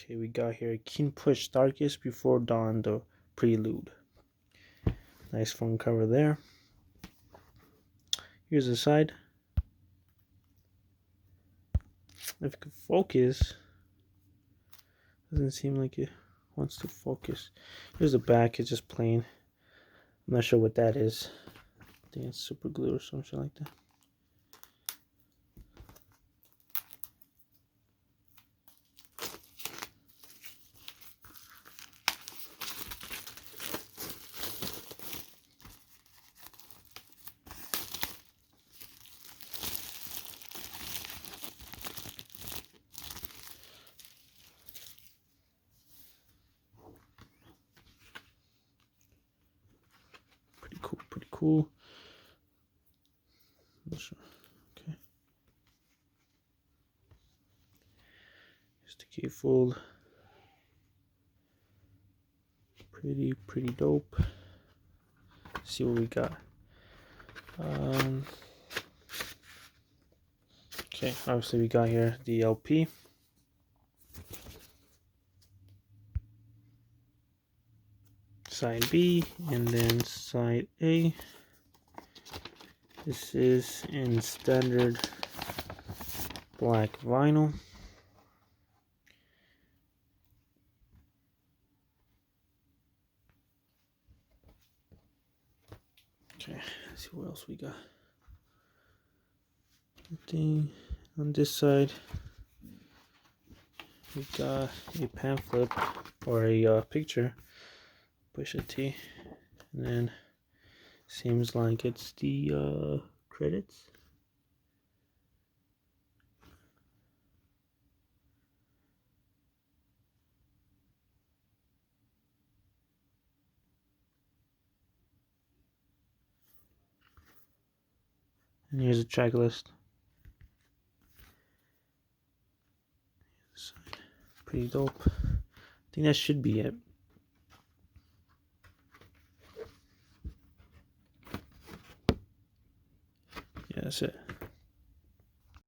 Okay, we got here Keen Push Darkest Before Dawn, the Prelude. Nice phone cover there. Here's the side. If it could focus, doesn't seem like it wants to focus. Here's the back, it's just plain. I'm not sure what that is. I think it's super glue or something like that. Pretty cool. Okay. Here's the gatefold. Pretty dope. Let's see what we got. Okay, obviously we got here the LP. Side B and then side A. This is in standard black vinyl. Okay, let's see what else we got. Thing on this side, we got a pamphlet or a picture, Pusha T, and then seems like it's the credits. And here's a track list. Pretty dope. I think that should be it. Yeah, that's it.